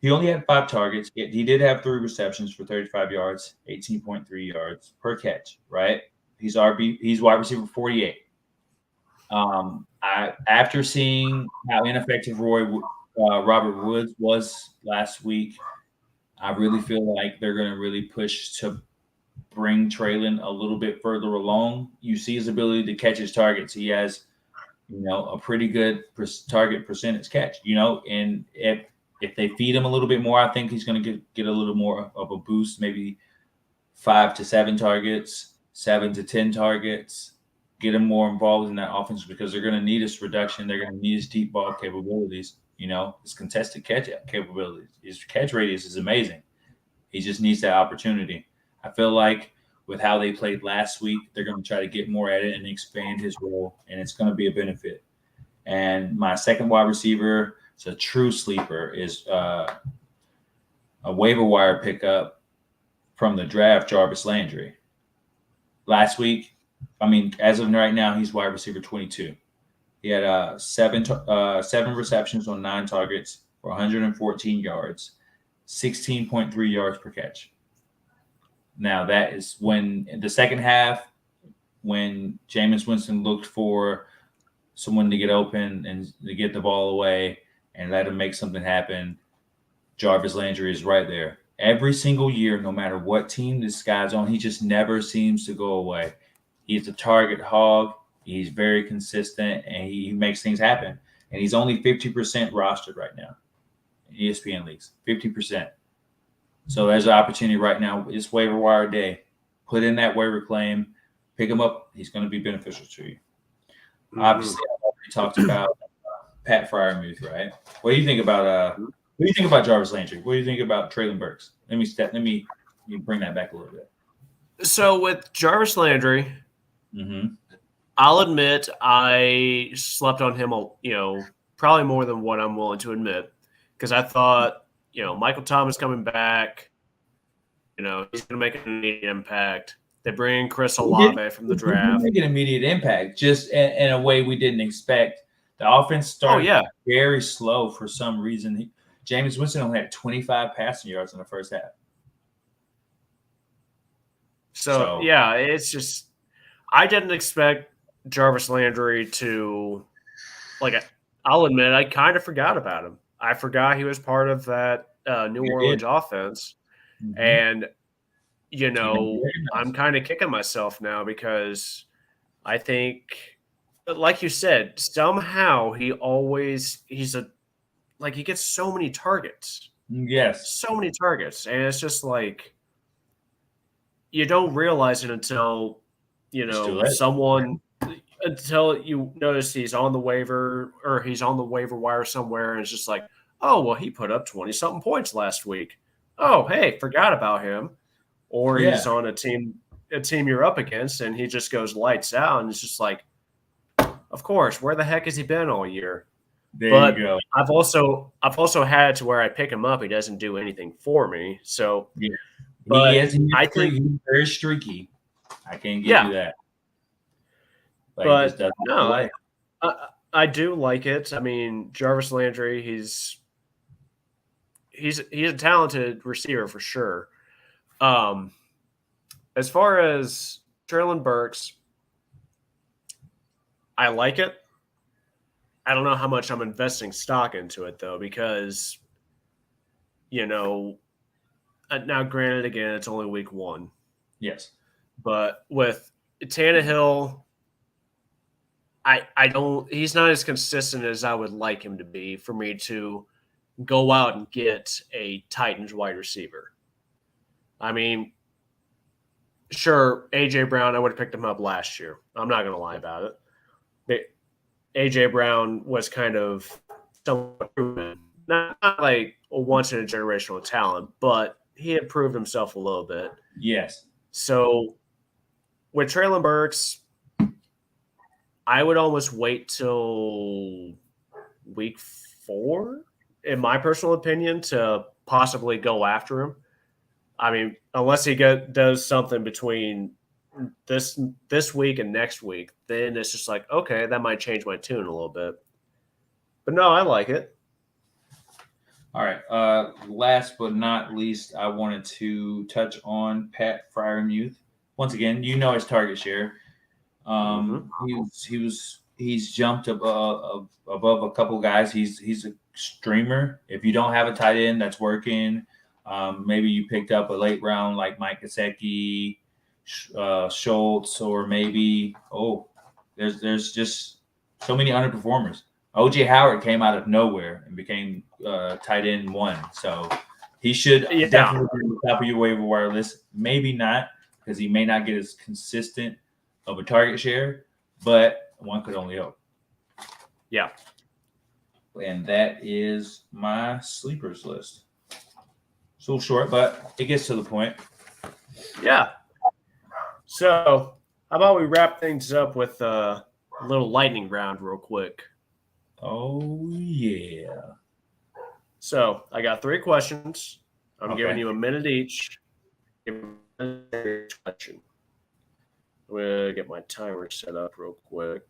Speaker 1: he only had 5 targets. He did have 3 receptions for 35 yards, 18.3 yards per catch, right? He's wide receiver 48. After seeing how ineffective Robert Woods was last week, I really feel like they're going to really push to bring Traylon a little bit further along. You see his ability to catch his targets. He has, a pretty good target percentage catch, and if they feed him a little bit more, I think he's going to get a little more of a boost, maybe 5 to 7 targets, 7 to 10 targets, get him more involved in that offense because they're going to need his reduction. They're going to need his deep ball capabilities, his contested catch capabilities. His catch radius is amazing. He just needs that opportunity. I feel like with how they played last week, they're going to try to get more at it and expand his role, and it's going to be a benefit. And my second wide receiver, it's a true sleeper, is a waiver wire pickup from the draft, Jarvis Landry. Last week, as of right now, he's wide receiver 22. He had seven receptions on 9 targets for 114 yards, 16.3 yards per catch. Now, that is when in the second half, when Jameis Winston looked for someone to get open and to get the ball away and let him make something happen, Jarvis Landry is right there. Every single year, no matter what team this guy's on, he just never seems to go away. He's a target hog. He's very consistent, and he makes things happen. And he's only 50% rostered right now in ESPN leagues, 50%. So there's an opportunity right now. It's waiver wire day. Put in that waiver claim. Pick him up. He's going to be beneficial to you. Mm-hmm. Obviously, I already talked about Pat Freiermuth, right? What do you think about Jarvis Landry? What do you think about Traylon Burks? Let me bring that back a little bit.
Speaker 2: So with Jarvis Landry, I'll admit I slept on him, probably more than what I'm willing to admit, because I thought, Michael Thomas coming back, he's going to make an immediate impact. They bring Chris Olave from the draft.
Speaker 1: Make an immediate impact, just in a way we didn't expect. The offense started very slow for some reason. Jameis Winston only had 25 passing yards in the first half.
Speaker 2: So it's just I didn't expect Jarvis Landry to I'll admit I kind of forgot about him. I forgot he was part of that New Orleans offense. Mm-hmm. And, I'm kind of kicking myself now because I think, like you said, somehow he gets so many targets.
Speaker 1: Yes.
Speaker 2: So many targets. And it's just like, you don't realize it until, until you notice he's on the waiver wire somewhere. And it's just like, oh, well, he put up 20-something points last week. Oh, hey, forgot about him. Or he's on a team you're up against, and he just goes lights out. And it's just like, of course, where the heck has he been all year?
Speaker 1: There you go.
Speaker 2: I've also had to where I pick him up. He doesn't do anything for me. So,
Speaker 1: but he's very streaky. I can't give you that.
Speaker 2: But no, I do like it. Jarvis Landry, he's a talented receiver for sure. As far as Traylon Burks, I like it. I don't know how much I'm investing stock into it though, because now granted, again, it's only week 1.
Speaker 1: Yes,
Speaker 2: but with Tannehill, he's not as consistent as I would like him to be for me to go out and get a Titans wide receiver. Sure, A.J. Brown, I would have picked him up last year. I'm not going to lie about it. A.J. Brown was kind of somewhat proven. Not like a once-in-a-generational talent, but he had proved himself a little bit.
Speaker 1: Yes.
Speaker 2: So with Traylon Burks, I would almost wait till week 4, in my personal opinion, to possibly go after him. Unless he does something between this week and next week, then it's just like, okay, that might change my tune a little bit. But no, I like it.
Speaker 1: All right. Last but not least, I wanted to touch on Pat Freiermuth. Once again, his target share. He's jumped above a couple guys. He's a streamer. If you don't have a tight end that's working, Maybe you picked up a late round like Mike Gesicki, Schultz, or maybe there's just so many underperformers. OJ Howard came out of nowhere and became tight end 1, so he should definitely be on the top of your waiver wire list. Maybe not, because he may not get as consistent of a target share, but one could only hope.
Speaker 2: Yeah.
Speaker 1: And that is my sleepers list. It's a little short, but it gets to the point.
Speaker 2: Yeah. So, how about we wrap things up with a little lightning round real quick?
Speaker 1: Oh, yeah.
Speaker 2: So, I got 3 questions. I'm giving you a minute each. Question. I'm going to get my timer set up real quick.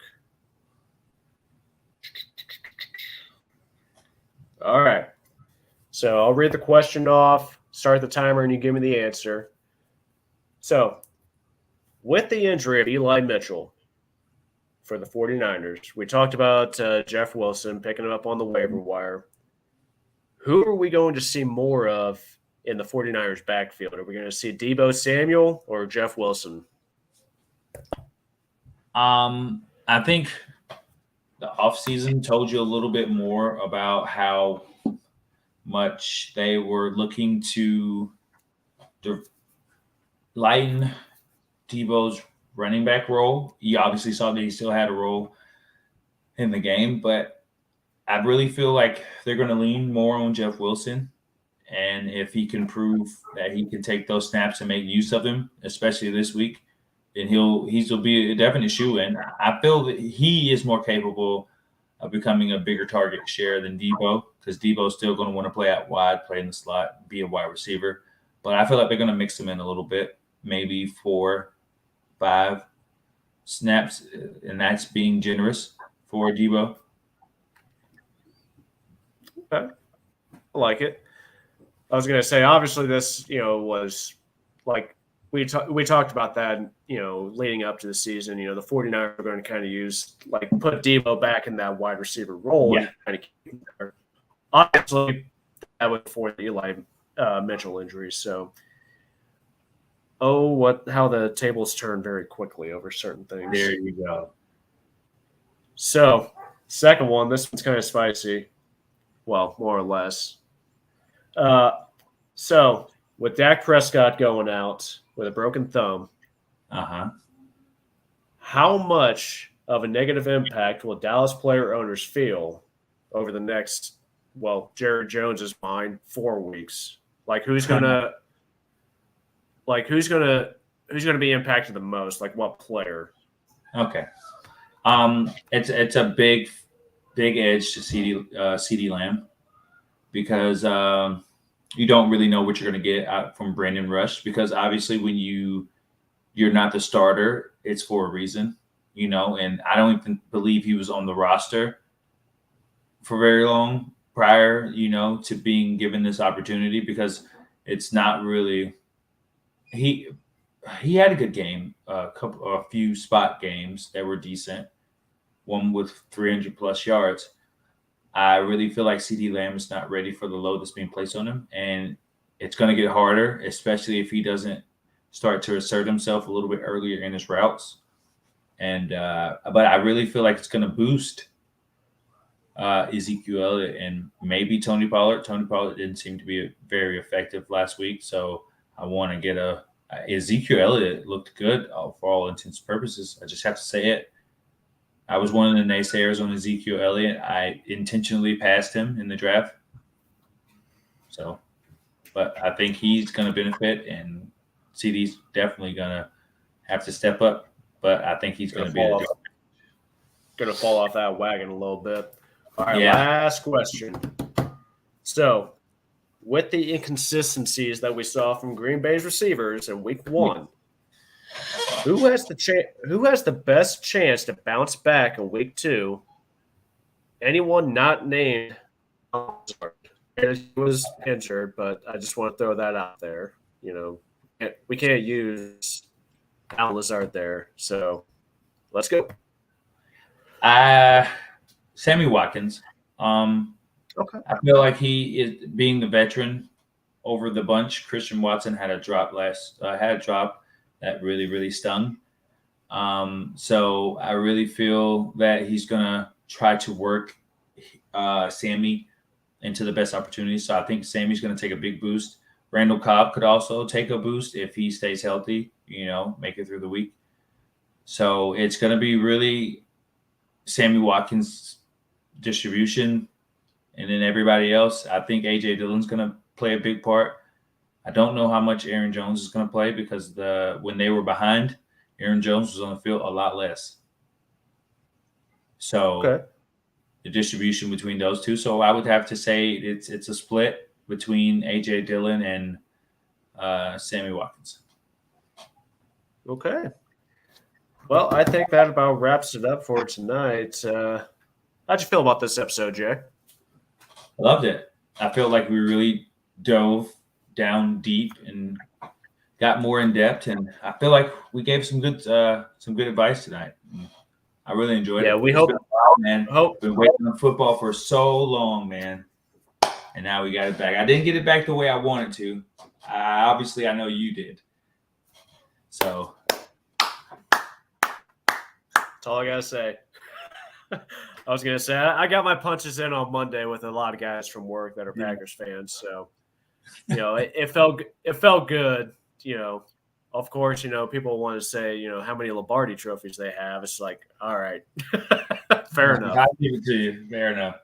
Speaker 2: All right. So, I'll read the question off, start the timer, and you give me the answer. So, with the injury of Eli Mitchell for the 49ers, we talked about Jeff Wilson picking him up on the waiver wire. Who are we going to see more of in the 49ers backfield? Are we going to see Deebo Samuel or Jeff Wilson?
Speaker 1: I think the offseason told you a little bit more about how much they were looking to lighten Deebo's running back role. You obviously saw that he still had a role in the game, but I really feel like they're going to lean more on Jeff Wilson. And if he can prove that he can take those snaps and make use of them, especially this week, then he'll be a definite shoe. And I feel that he is more capable of becoming a bigger target share than Deebo, because Deebo's still going to want to play out wide, play in the slot, be a wide receiver. But I feel like they're going to mix him in a little bit, maybe 4, 5 snaps, and that's being generous for Deebo.
Speaker 2: Okay. I like it. I was going to say, obviously, this was like we talked about that, leading up to the season. The 49ers are going to kind of put Deebo back in that wide receiver role and kind of keep him there. Obviously, that was before the Eli Mitchell injury. So, how the tables turn very quickly over certain things.
Speaker 1: There you go.
Speaker 2: So, second one, this one's kind of spicy. Well, more or less. So with Dak Prescott going out with a broken thumb, how much of a negative impact will Dallas player owners feel over the next, Jared Jones is mine, 4 weeks? Who's gonna be impacted the most? What player?
Speaker 1: Okay. It's a big edge to CeeDee Lamb, because you don't really know what you're going to get out from Brandon Rush, because obviously when you're not the starter, it's for a reason, and I don't even believe he was on the roster for very long prior, to being given this opportunity, because it's not really he had a good game, a few spot games that were decent, one with 300 plus yards. I really feel like CeeDee Lamb is not ready for the load that's being placed on him, and it's going to get harder, especially if he doesn't start to assert himself a little bit earlier in his routes. And but I really feel like it's going to boost Ezekiel Elliott and maybe Tony Pollard. Tony Pollard didn't seem to be very effective last week, so I want to get Ezekiel Elliott looked good for all intents and purposes. I just have to say it. I was one of the naysayers on Ezekiel Elliott. I intentionally passed him in the draft. So, but I think he's going to benefit, and CD's definitely going to have to step up. But I think he's going to be
Speaker 2: going to fall off that wagon a little bit. All right, last question. So, with the inconsistencies that we saw from Green Bay's receivers in Week 1, who has the best chance to bounce back in Week 2? Anyone not named he was injured, but I just want to throw that out there. We can't use Alan Lazard there, so let's go.
Speaker 1: Sammy Watkins.
Speaker 2: Okay.
Speaker 1: I feel like he is, being the veteran, over the bunch. Christian Watson had a drop that really, really stung. So I really feel that he's gonna try to work Sammy into the best opportunities. So I think Sammy's gonna take a big boost. Randall Cobb could also take a boost if he stays healthy, make it through the week. So it's gonna be really Sammy Watkins' distribution, and then everybody else. I think AJ Dillon's gonna play a big part. I don't know how much Aaron Jones is gonna play because when they were behind, Aaron Jones was on the field a lot less. So the distribution between those two. So I would have to say it's a split between AJ Dillon and Sammy Watkins.
Speaker 2: Okay. Well, I think that about wraps it up for tonight. How'd you feel about this episode, Jay?
Speaker 1: I loved it. I feel like we really dove down deep and got more in depth, and I feel like we gave some good advice tonight. I really enjoyed it.
Speaker 2: Yeah, we
Speaker 1: It's
Speaker 2: hope,
Speaker 1: been a while, man.
Speaker 2: hope.
Speaker 1: Been waiting on football for so long, man, and now we got it back. I didn't get it back the way I wanted to. Obviously, I know you did. So
Speaker 2: that's all I gotta say. I was gonna say I got my punches in on Monday with a lot of guys from work that are Packers fans, so it felt good. Of course, people want to say, how many Lombardi trophies they have. It's like, all right, fair enough.
Speaker 1: I'll give it to you. Fair enough.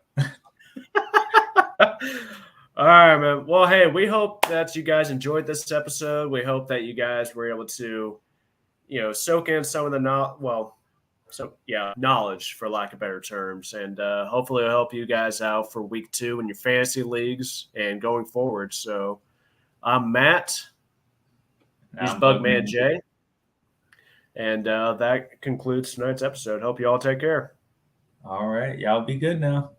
Speaker 2: All right, man. Well, hey, we hope that you guys enjoyed this episode. We hope that you guys were able to, soak in some of the knowledge, for lack of better terms, and hopefully it'll help you guys out for week 2 in your fantasy leagues and going forward. So I'm Matt. He's Bugman Jay. And that concludes tonight's episode. Hope you all take care.
Speaker 1: All right. Y'all be good now.